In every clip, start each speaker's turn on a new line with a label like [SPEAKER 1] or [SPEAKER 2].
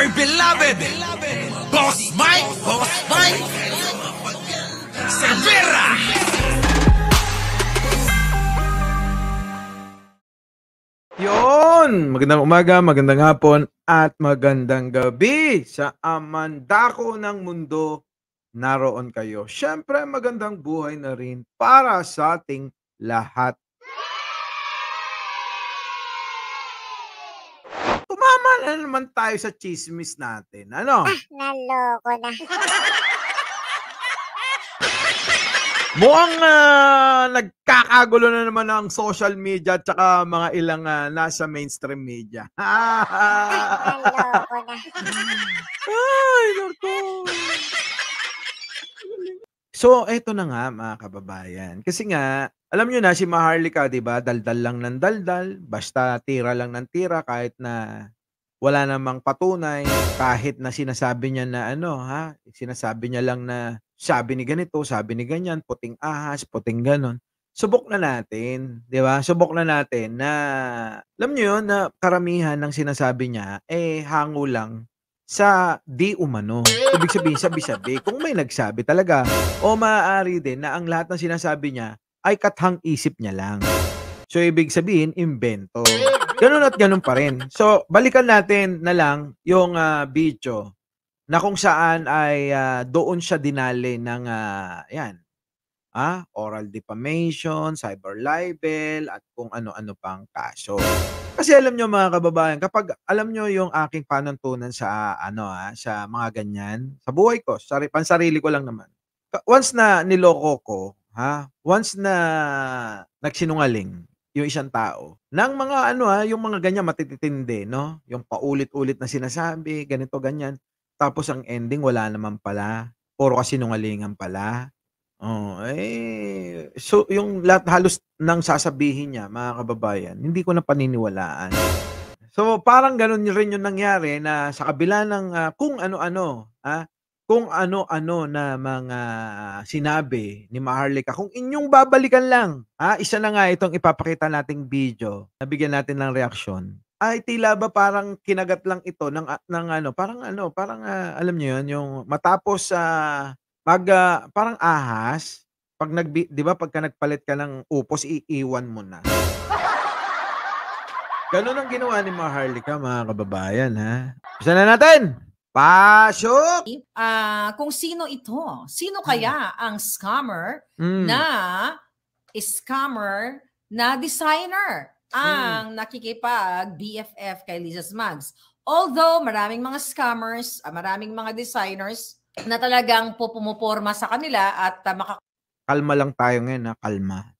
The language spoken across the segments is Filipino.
[SPEAKER 1] my beloved Boss Mike Severa.
[SPEAKER 2] Yon! Magandang umaga, magandang hapon, at magandang gabi sa amandako ng mundo. Naroon kayo. Siyempre, magandang buhay na rin para sa ating lahat. Tumama na naman tayo sa chismis natin. Ano?
[SPEAKER 3] Naloko na.
[SPEAKER 2] Mukhang nagkakagulo na naman ang social media at saka mga ilang nasa mainstream media.
[SPEAKER 3] Naloko na.
[SPEAKER 2] Ay, naku. So, eto na nga mga kababayan. Kasi nga, alam nyo na si Maharlika, di ba? Daldal lang ng daldal. Basta tira lang ng tira kahit na wala namang patunay. Kahit na sinasabi niya na sinasabi niya lang na sabi ni ganito, sabi ni ganyan, puting ahas, puting ganon. Subok na natin, di ba? Subok na natin na, alam nyo yun, na karamihan ng sinasabi niya, hango lang sa di umano. Ibig sabihin, sabi-sabi. Kung may nagsabi talaga, o maaari din na ang lahat ng sinasabi niya ay kathang isip niya lang. So, ibig sabihin, invento. Ganun at ganun pa rin. So, balikan natin na lang yung video na kung saan ay doon siya dinali ng oral defamation, cyber libel, at kung ano-ano pang kaso. Kasi alam nyo mga kababayan, kapag alam nyo yung aking panuntunan sa sa mga ganyan, sa buhay ko, pansarili ko lang naman. Once na niloko ko, once na nagsinungaling yung isang tao, ng mga yung mga ganyan matitindi, no? Yung paulit-ulit na sinasabi, ganito, ganyan. Tapos ang ending, wala naman pala. Puro kasinungalingan pala. So yung lahat halos ng sasabihin niya, mga kababayan, hindi ko na paniniwalaan. So parang ganun rin yung nangyari na sa kabila ng kung ano-ano na mga sinabi ni Maharlika, kung inyong babalikan lang, isa na nga itong ipapakita nating video, nabigyan natin ng reaksyon. Ay tila ba parang kinagat lang ito ng parang alam niyo yun, yung matapos parang ahas, pag 'di ba pagka nagpalit ka ng upos, iiwan mo na. Ganun ang ginawa ni Maharlika, mga kababayan, Umpisa na natin. Pasok!
[SPEAKER 4] Kung sino ito? Sino kaya ang scammer na designer ang nakikipag BFF kay Liza Smugs? Although maraming mga scammers, maraming mga designers na talagang pumuporma sa kanila at
[SPEAKER 2] kalma lang tayo ngayon, kalma.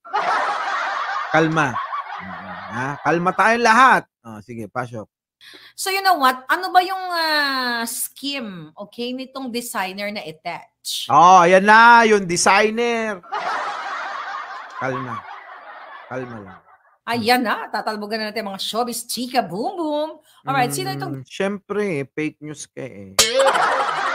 [SPEAKER 2] Kalma. Kalma tayong lahat. Sige, pasok.
[SPEAKER 4] So you know what? Ano ba yung scheme, okay, nitong designer na attach?
[SPEAKER 2] Ayan na, yung designer. Kalma. Kalma lang.
[SPEAKER 4] Ayan na, tatalbogan na natin mga showbiz chika boom boom. Alright, sino itong...
[SPEAKER 2] Siyempre, fake news ka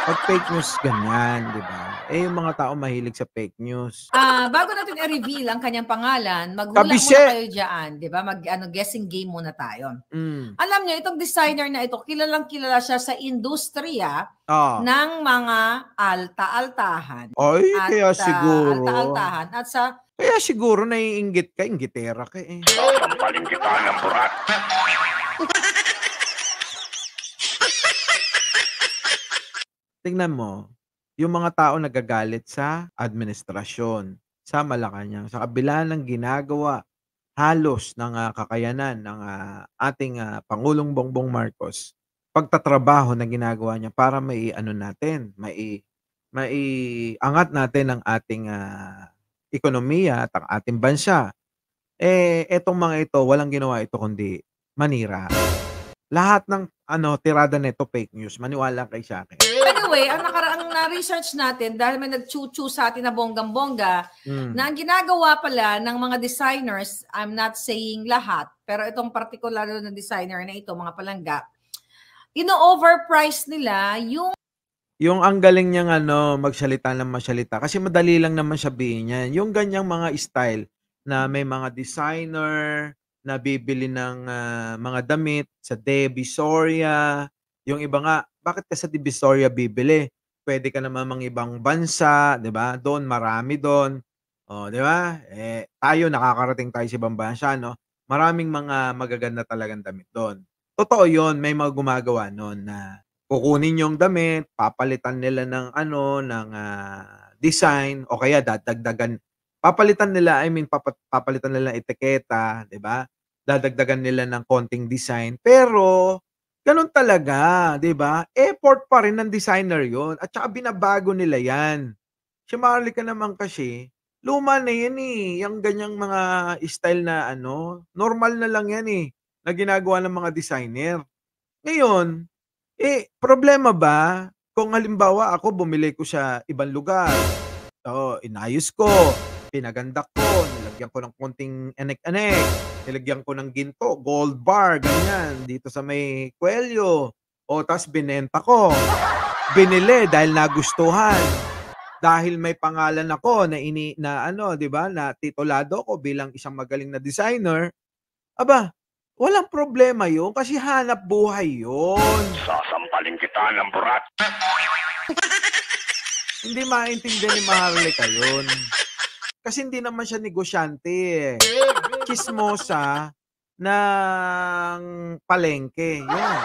[SPEAKER 2] Pag fake news, ganyan, di ba? Yung mga tao mahilig sa fake news.
[SPEAKER 4] Bago natin i-reveal ang kanyang pangalan, maghula muna kayo dyan, di ba? Guessing game muna tayo. Alam niyo, itong designer na ito, kilalang kilala siya sa industriya ng mga alta-altahan.
[SPEAKER 2] Ay, kaya siguro.
[SPEAKER 4] Alta-altahan. At sa...
[SPEAKER 2] Kaya siguro naiinggit ka, inggitera ka
[SPEAKER 1] Sasampalin kita ng burat.
[SPEAKER 2] Tingnan mo, yung mga tao nagagalit sa administrasyon, sa Malacanang, sa kabila ng ginagawa halos ng kakayanan ng ating Pangulong Bongbong Marcos, pagtatrabaho na ginagawa niya para maiangat natin ang ating ekonomiya at ang ating bansa. Etong mga ito, walang ginawa ito kundi manira. Lahat ng tirada nito fake news. Maniwala kay sa akin.
[SPEAKER 4] Anyway, ang na-research natin, dahil may nag-chuchu sa atin na bonggang-bongga, na ang ginagawa pala ng mga designers, I'm not saying lahat, pero itong particular na designer na ito, mga palangga, ino-overprice nila
[SPEAKER 2] yung ang galing niyang magsalita ng masalita. Kasi madali lang naman sabihin yan. Yung ganyang mga style na may mga designer na bibili ng mga damit sa Divisoria. Yung iba nga, bakit ka sa Divisoria bibili? Pwede ka naman mang ibang bansa, 'di ba? Doon marami doon. Oh, 'di ba? Tayo nakakarating tayo sa ibang bansa, no? Maraming mga magaganda talagang damit doon. Totoo 'yon, may mga gumagawa noon na kukunin yung damit, papalitan nila ng ano, ng design o kaya dadagdagan papalitan nila, I mean papalitan nila ng etiketa, 'di ba? Dadagdagan nila ng konting design, pero gano'n talaga, 'di ba? Effort pa rin ng designer 'yon at saka binabago nila 'yan. Si Maharlika naman kasi, luma na 'yan, eh, yang ganyang mga style na ano, normal na lang 'yan, eh, na ginagawa ng mga designer. Ngayon, problema ba kung halimbawa ako bumili ko sa ibang lugar, oo, inayos ko, pinaganda ko, nilagyan ko ng konting anek-anek, nilagyan ko ng ginto, gold bar, ganyan, dito sa may kuwelyo. O ta's binenta ko. Binili dahil nagustuhan. Dahil may pangalan ako na ano, 'di ba, na titulado ko bilang isang magaling na designer, aba, walang problema 'yun kasi hanap buhay 'yun.
[SPEAKER 1] Sasampalin kita ng burat.
[SPEAKER 2] Hindi maintindihan ni Maharlika 'yun. Kasi hindi naman siya negosyante, eh. Tsismosa ng palengke, 'yan.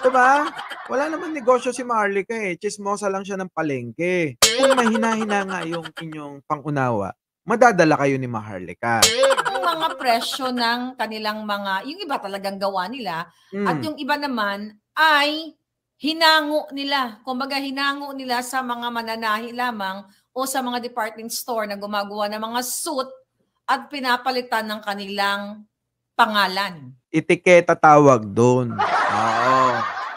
[SPEAKER 2] 'Di ba? Wala namang negosyo si Maharlika, eh, tsismosa lang siya ng palengke. Kung mahina-hina nga yung inyong pang-unawa, madadala kayo ni Maharlika.
[SPEAKER 4] Yung mga presyo ng kanilang mga yung iba talagang gawa nila at yung iba naman ay hinango nila. Kumbaga hinango nila sa mga mananahi lamang o sa mga department store na gumagawa ng mga suit at pinapalitan ng kanilang pangalan.
[SPEAKER 2] Etiketa tawag doon. Oo.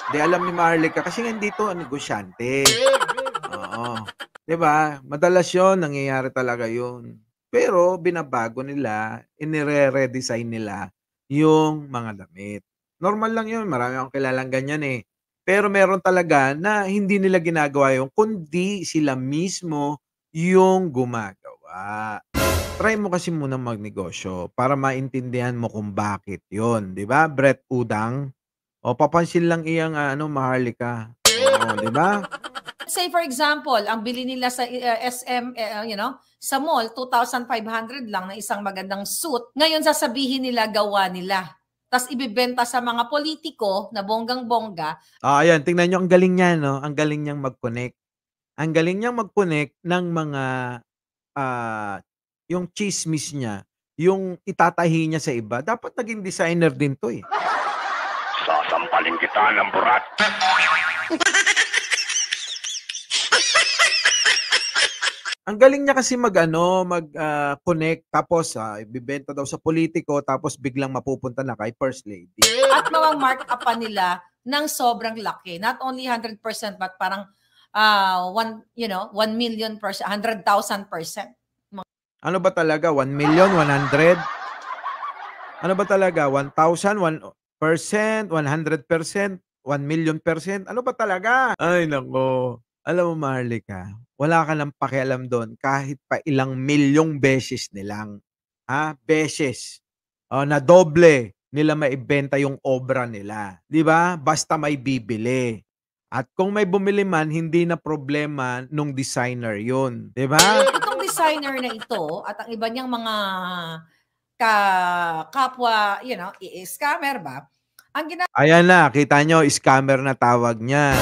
[SPEAKER 2] Di alam ni Maharlika kasi nga dito negosyante. Oo. 'Di ba? Madalas 'yon, nangyayari talaga 'yon. Pero binabago nila, inire-redesign nila yung mga damit. Normal lang 'yon, marami akong kilalang ganyan, eh. Pero meron talaga na hindi nila ginagawa 'yon kundi sila mismo yung gumagawa. Try mo kasi munang magnegosyo para maintindihan mo kung bakit 'yon, 'di ba? Brett Udang. O papansin lang iyang ano, Maharlika. Oo, 'di ba?
[SPEAKER 4] Say for example, ang bili nila sa SM, sa mall, 2,500 lang na isang magandang suit. Ngayon sasabihin nila gawa nila. Tapos ibibenta sa mga politiko na bonggang-bongga.
[SPEAKER 2] Ayan, tingnan niyo ang galing niya, no? Ang galing niyang mag-connect. Ang galing niyang mag-connect ng mga yung chismis niya, yung itatahi niya sa iba. Dapat naging designer din 'to, eh.
[SPEAKER 1] Sasampalin kita ng burat.
[SPEAKER 2] Ang galing niya kasi connect tapos ibebenta daw sa politiko tapos biglang mapupunta na kay First Lady.
[SPEAKER 4] At mark up pa nila ng sobrang laki. Not only 100% but parang 1 million %, 100,000%.
[SPEAKER 2] Ano ba talaga? 1 million, 100? Ano ba talaga? 1,000, 1%, 100%, 1 million %? Ano ba talaga? Ay, nako. Alam mo, Maharlika, wala ka nang pakialam doon kahit pa ilang milyong beses nilang, beses, na doble nila maibenta yung obra nila. 'Di ba? Basta may bibili. At kung may bumili man, hindi na problema nung designer yun. 'Di ba?
[SPEAKER 4] Itong designer na ito at ang iba niyang mga kapwa, scammer ba?
[SPEAKER 2] Ayan na, kita nyo, scammer na tawag niya.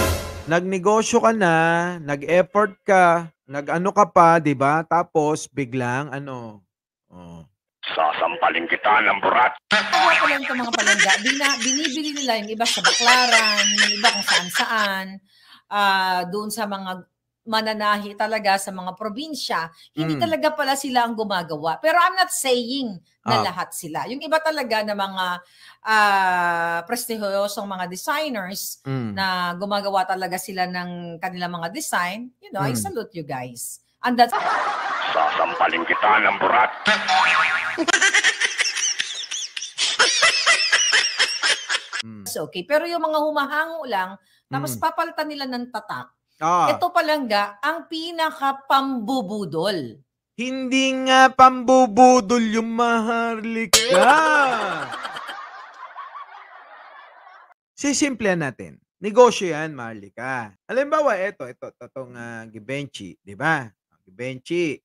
[SPEAKER 2] Nagnegosyo ka na, nag-effort ka, nag-ano ka pa, 'di ba? Tapos biglang
[SPEAKER 1] Sasampalin kita ng burat.
[SPEAKER 4] Tawa ko lang itong mga palangga. Binibili nila yung iba sa Baclaran, yung iba kung saan-saan, doon sa mga mananahi talaga sa mga probinsya. Hindi talaga pala sila ang gumagawa. Pero I'm not saying na lahat sila. Yung iba talaga na mga prestigyosong mga designers na gumagawa talaga sila ng kanilang mga design, I salute you guys. And that's...
[SPEAKER 1] Sasampalin kita ng burat.
[SPEAKER 4] Okay. Pero yung mga humahango lang, tapos papalitan nila ng tatak, ito palangga ang pinaka-pambubudol.
[SPEAKER 2] Hindi nga pambubudol yung Maharlika. Sisimplihan natin. Negosyo yan, Maharlika. Halimbawa, itong Givenchy, di ba? Givenchy.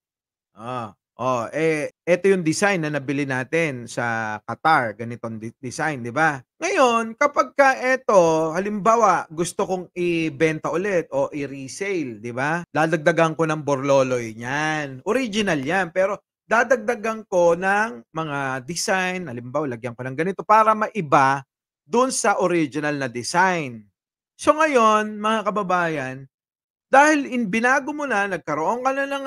[SPEAKER 2] Ito yung design na nabili natin sa Qatar, ganitong design, di ba? Ngayon, kapagka ito, halimbawa, gusto kong ibenta ulit o i-resale, di ba? Dadagdagan ko ng borloloy niyan. Original yan, pero dadagdagan ko ng mga design, halimbawa, lagyan ko ng ganito para maiba dun sa original na design. So ngayon, mga kababayan, dahil binago mo na, nagkaroon ka na ng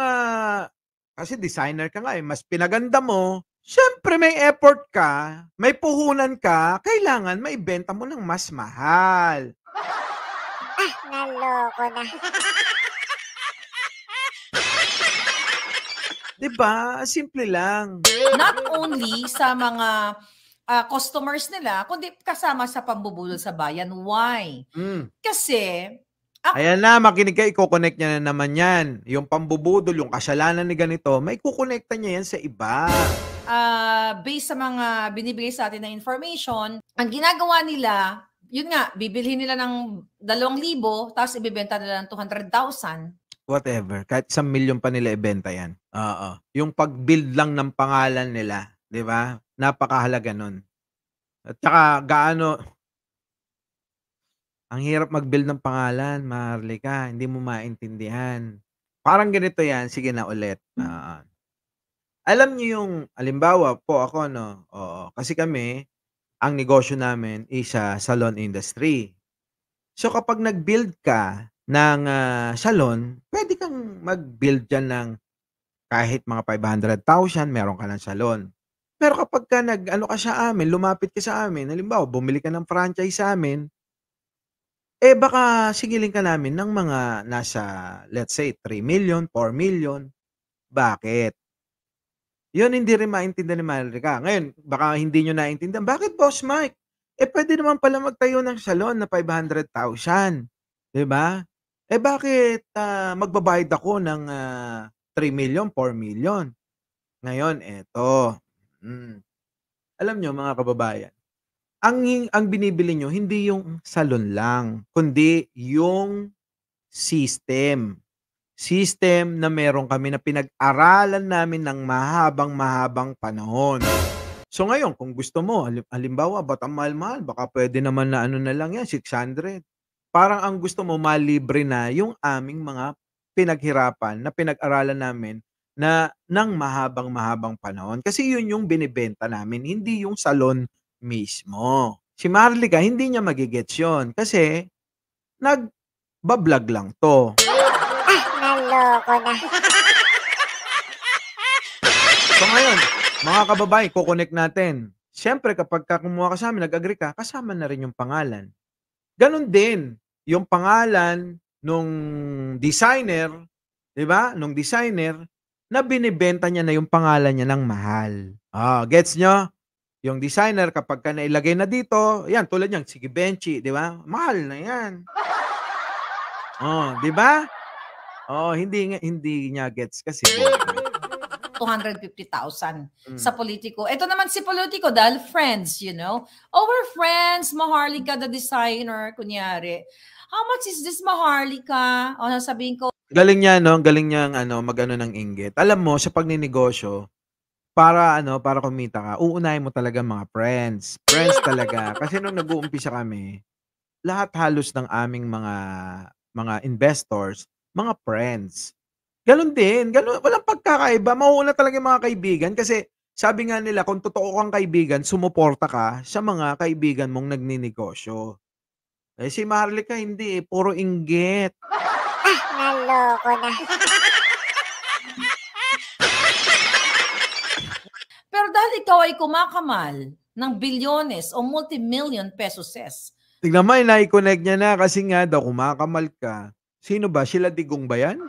[SPEAKER 2] kasi designer ka nga mas pinaganda mo, syempre may effort ka, may puhunan ka, kailangan maibenta mo ng mas mahal.
[SPEAKER 3] Naloko na.
[SPEAKER 2] Diba? Simple lang.
[SPEAKER 4] Not only sa mga customers nila, kundi kasama sa pambubulol sa bayan. Why? Kasi,
[SPEAKER 2] ayan na, makinig ka, i-connect niya na naman yan. Yung pambubudol, yung kasalanan ni ganito, may kukonekta niya yan sa iba.
[SPEAKER 4] Based sa mga binibigay sa atin na information, ang ginagawa nila, yun nga, bibilhin nila ng 2,000, tapos ibibenta nila ng 200,000.
[SPEAKER 2] Whatever. Kahit 1,000,000 pa nila ibenta yan. Yung pag-build lang ng pangalan nila, di ba? Napakahalaga nun. At saka, ang hirap mag-build ng pangalan, Maharlika. Hindi mo maintindihan. Parang ganito yan. Sige na ulit. Alam niyo yung, halimbawa po ako, no? Kasi kami, ang negosyo namin is sa salon industry. So kapag nag-build ka ng salon, pwede kang mag-build dyan ng kahit mga 500,000, meron ka ng salon. Pero kapag ka ka sa amin, lumapit ka sa amin, halimbawa, bumili ka ng franchise sa amin, baka singilin ka namin ng mga nasa, let's say, 3 million, 4 million. Bakit? Yun hindi rin maintindihan ni Maharlika. Ngayon, baka hindi nyo naintindihan. Bakit, Boss Mike? Pwede naman pala magtayo ng salon na 500,000. Diba? Bakit magbabayad ako ng 3 million, 4 million? Ngayon, eto. Alam nyo, mga kababayan, ang binibili nyo, hindi yung salon lang, kundi yung system. System na meron kami na pinag-aralan namin ng mahabang panahon. So ngayon, kung gusto mo, halimbawa, ba't ang mahal-mahal? Baka pwede naman na na lang yan, 600. Parang ang gusto mo, malibre na yung aming mga pinaghirapan na pinag-aralan namin na ng mahabang panahon. Kasi yun yung binibenta namin, hindi yung salon mismo. Si Maharlika, hindi niya magigets yun kasi nag-vlog lang to.
[SPEAKER 3] Naloko na.
[SPEAKER 2] So ngayon, mga kababayan, kukonek natin. Siyempre, kapag kumuha ka sa amin, nag-agree ka, kasama na rin yung pangalan. Ganon din, yung pangalan nung designer, di ba? Nung designer, na binibenta niya na yung pangalan niya ng mahal. Gets nyo? Yung designer, kapag ka nailagay na dito, yan, tulad yan, si Givenchy, di ba? Mahal na yan. Di ba? Hindi niya gets kasi
[SPEAKER 4] 250,000 sa politiko. Ito naman si politiko dahil friends, you know. Our friends, Maharlika the designer, kunyari. How much is this, Maharlika? Sabihin ko.
[SPEAKER 2] Galing niya, no? Galing niyang mag-ano ng inggit. Alam mo, sa pagninegosyo, para kumita ka, uunahin mo talaga mga friends. Friends talaga. Kasi nung nag-uumpisa kami, lahat halos ng aming mga investors, mga friends. Ganun din. Walang pagkakaiba. Mauuna talaga yung mga kaibigan kasi sabi nga nila, kung totoo kang kaibigan, sumuporta ka sa mga kaibigan mong nagninegosyo. Si Maharlika hindi, puro inggit.
[SPEAKER 3] Naloko na.
[SPEAKER 4] Pero dahil ikaw ay kumakamal ng bilyones o multi-million pesos.
[SPEAKER 2] Tignan mo, na-connect niya na kasi nga daw kumakamal ka. Sino ba? Sila Digong ba yan?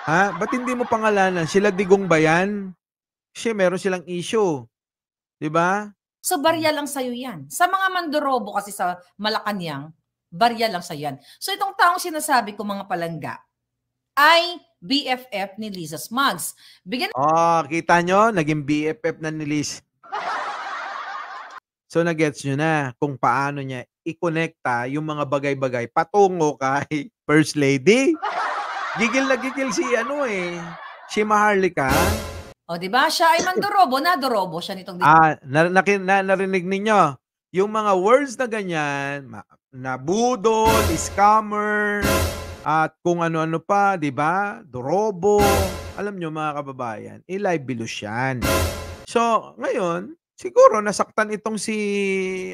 [SPEAKER 2] Ha? Ba't hindi mo pangalanan? Sila Digong ba yan? Kasi meron silang issue. Diba?
[SPEAKER 4] So, barya lang sa'yo yan. Sa mga mandorobo kasi sa Malacanang, barya lang sa'yo yan. So, itong taong sinasabi ko, mga palangga, ay BFF ni Liza Smugs.
[SPEAKER 2] Kita nyo? Naging BFF na ni Liz. So, nagets nyo na kung paano niya ikonekta yung mga bagay-bagay patungo kay First Lady. Gigil na gigil si si Maharlika.
[SPEAKER 4] O, di ba? Siya ay mandorobo, nadorobo siya nitong
[SPEAKER 2] narinig ninyo yung mga words na ganyan, na budol, scammer, at kung ano-ano pa, di ba? Dorobo. Alam nyo mga kababayan, libelous yan. So, ngayon, siguro nasaktan itong si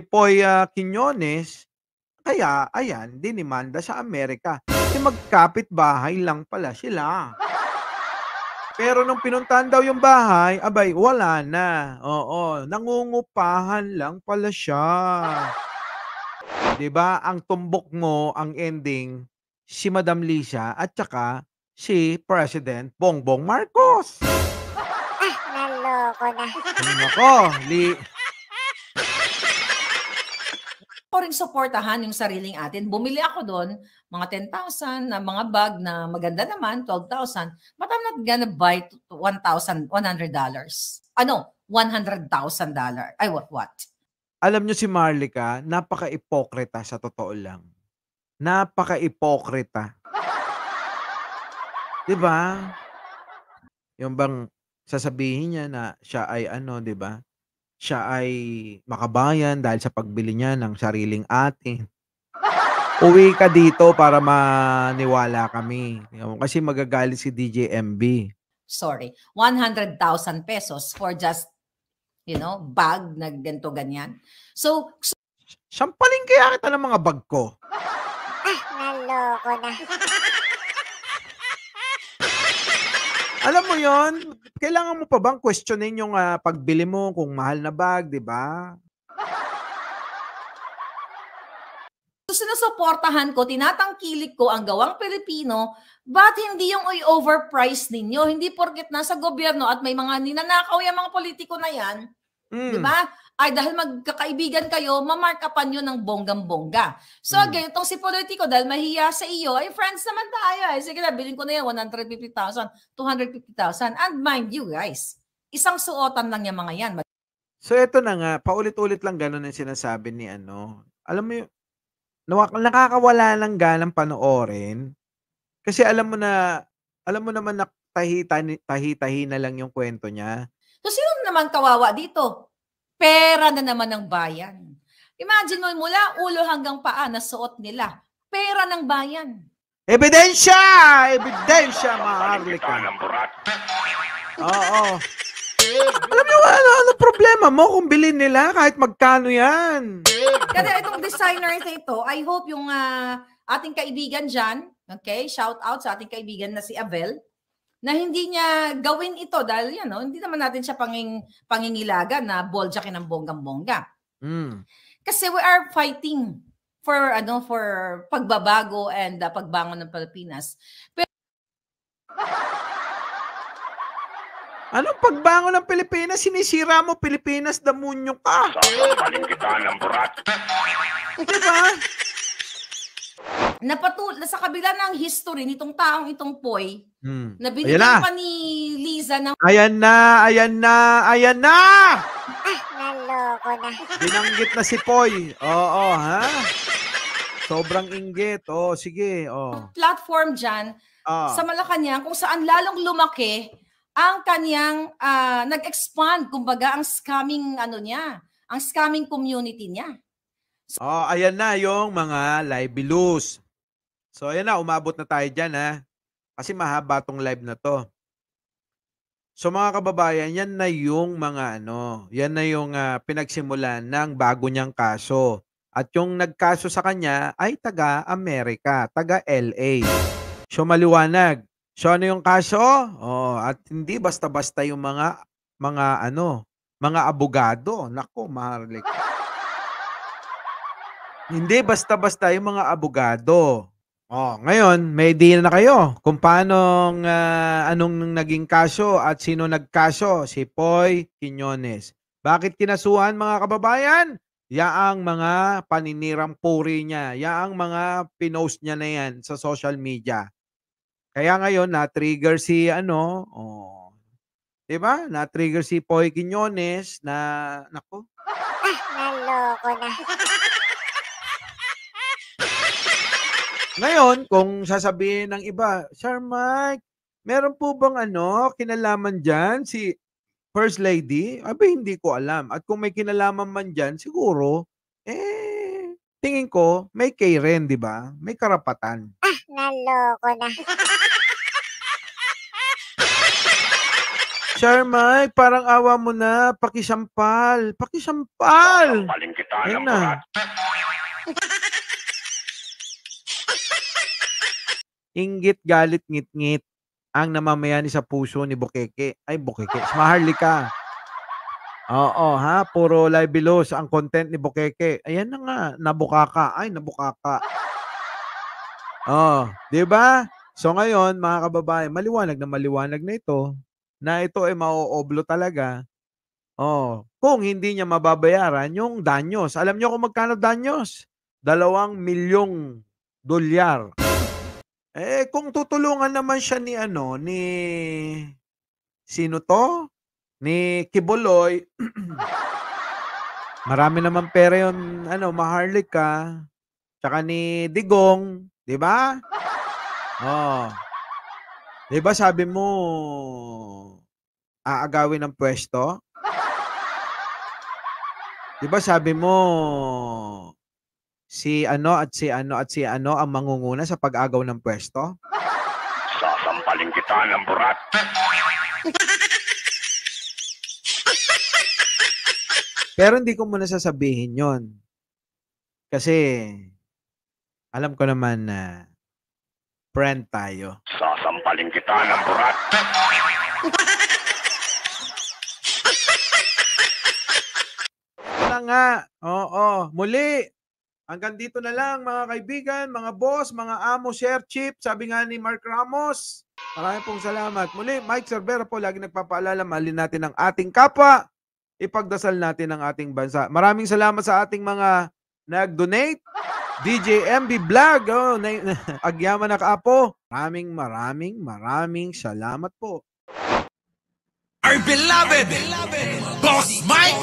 [SPEAKER 2] Poy Quiñones, kaya, ayan, dinimanda sa Amerika. Kasi magkapit-bahay lang pala sila. Pero nung pinuntahan daw yung bahay, abay, wala na. Oo, nangungupahan lang pala siya. Diba? Ang tumbok mo, ang ending, si Madam Lisa at saka si President Bongbong Marcos.
[SPEAKER 3] Naloko na.
[SPEAKER 2] Nako,
[SPEAKER 4] Ako rin supportahan yung sariling atin. Bumili ako doon, mga 10,000 na mga bag na maganda naman, 12,000. But I'm not gonna buy $100. Ano? $100,000. Ay, what?
[SPEAKER 2] Alam nyo si Maharlika, napaka-ipokrita sa totoo lang. Napaka-ipokrita. Diba? Yung bang sasabihin niya na siya ay diba? Siya ay makabayan dahil sa pagbili niya ng sariling atin. Uwi ka dito para maniwala kami. Kasi magagalit si DJ MB.
[SPEAKER 4] Sorry, 100,000 pesos for just, bag na ganito ganyan. So
[SPEAKER 2] sampalin kaya kita ng mga bag ko.
[SPEAKER 3] Naloko na.
[SPEAKER 2] Alam mo yon, kailangan mo pa bang questionin yung pagbili mo kung mahal na bag, di ba?
[SPEAKER 4] So, sinusuportahan ko, tinatangkilik ko ang gawang Pilipino, ba't hindi yung overpriced ninyo? Hindi porket nasa gobyerno at may mga ninanakaw yung mga politiko na yan, di ba? Ay dahil magkakaibigan kayo, mamarkapan yun ng bonggang-bongga. So again, itong si politiko, dahil mahiya sa iyo, ay friends naman tayo. Sige na, bilhin ko na yan, 150,000, 250,000. And mind you guys, isang suotan lang yung mga yan.
[SPEAKER 2] So ito na nga, paulit-ulit lang ganun ang sinasabi ni Alam mo yung, nakakawala ng ganang panoorin. Kasi alam mo naman na tahi-tahi na lang yung kwento niya.
[SPEAKER 4] So sino naman kawawa dito? Pera na naman ng bayan. Imagine mo, mula ulo hanggang paa na suot nila. Pera ng bayan.
[SPEAKER 2] Ebidensya! Ebidensya, Maharlika. Oo. Alam niyo, ano problema mo kung bilhin nila kahit magkano yan?
[SPEAKER 4] Kaya itong designer na ito, I hope yung ating kaibigan dyan, okay, shout out sa ating kaibigan na si Abel, na hindi niya gawin ito dahil hindi naman natin siya pangingilagan na balljakin ng bonggang-bongga. Kasi we are fighting for pagbabago and pagbangon ng Pilipinas. Pero
[SPEAKER 2] anong pagbangon ng Pilipinas? Sinisira mo Pilipinas, damunyo ka.
[SPEAKER 1] Sasampalin kita ng burat.
[SPEAKER 2] Diba?
[SPEAKER 4] Sa kabila ng history nitong taong itong Poy, na binigyan pa ni Liza ng...
[SPEAKER 2] Ayan na!
[SPEAKER 3] Naloko na.
[SPEAKER 2] Binanggit na si Poy. Oo, ha? Sobrang inggit. Sige.
[SPEAKER 4] Platform dyan sa Malacanang kung saan lalong lumaki ang kanyang nag-expand, kumbaga, ang scamming ang scamming community niya.
[SPEAKER 2] Ayan na yung mga libelous. So, ayan na, umabot na tayo dyan, ha? Kasi mahaba tong live na to. So, mga kababayan, yan na yung yan na yung pinagsimulan ng bago niyang kaso. At yung nagkaso sa kanya ay taga-Amerika, taga-LA. So, maliwanag. So, ano yung kaso? At hindi basta-basta yung mga abogado. Nako, Maharlika. Hindi basta-basta yung mga abogado. Ngayon, may idea na kayo kung paano anong naging kaso at sino nagkaso, si Poy Quiñones. Bakit kinasuhan, mga kababayan? Yaang mga paninirang puri niya, yaang mga pinost niya na yan sa social media. Kaya ngayon, na-trigger si diba? Na-trigger si Poy Quiñones na, nako,
[SPEAKER 3] Naloko na.
[SPEAKER 2] Ngayon, kung sasabihin ng iba, Sir Mike, meron po bang kinalaman dyan si First Lady? Abi, hindi ko alam. At kung may kinalaman man dyan, siguro, tingin ko, may kay rin, di ba? May karapatan.
[SPEAKER 3] Naloko na.
[SPEAKER 2] Sir Mike, parang awa mo na. Pakisampal. Pakisampal.
[SPEAKER 1] Sasampalin kita
[SPEAKER 2] Ayun
[SPEAKER 1] ng
[SPEAKER 2] na.
[SPEAKER 1] burat.
[SPEAKER 2] Inggit, galit, ngit-ngit ang namamayani sa puso ni Bukeke. Ay, Bukeke. Maharlika. Oo, ha? Puro libelos ang content ni Bukeke. Ayan na nga. Nabukaka. Ay, nabukaka. Oh, di ba? So ngayon, mga kababayan, maliwanag na ito, na ito ay mauoblo talaga. Oh, kung hindi niya mababayaran yung danyos. Alam niyo kung magkano danyos? 2 milyong dolyar. Kung tutulungan naman siya ni sino to? Ni Kibuloy. Marami naman pera yun, Maharlika. Tsaka ni Digong, di ba? Oh. Di ba sabi mo, aagawin ng pwesto? Di ba sabi mo, si ano ang mangunguna sa pag-agaw ng pwesto?
[SPEAKER 1] Sasampalin kita ng burat.
[SPEAKER 2] Pero hindi ko muna sasabihin yon. Kasi, alam ko naman na friend tayo.
[SPEAKER 1] Sasampalin kita ng burat.
[SPEAKER 2] Wala nga. Oo. Muli, hanggang dito na lang mga kaibigan, mga boss, mga amo, share chip. Sabi nga ni Mark Ramos, maraming pong salamat. Muli, Mike Cervera po, lagi nagpapaalala, mahalin natin ang ating kapwa. Ipagdasal natin ang ating bansa. Maraming salamat sa ating mga nag-donate. DJ MB Vlog, Agyaman na Kaapo. Maraming salamat po.
[SPEAKER 5] Our beloved Boss Mike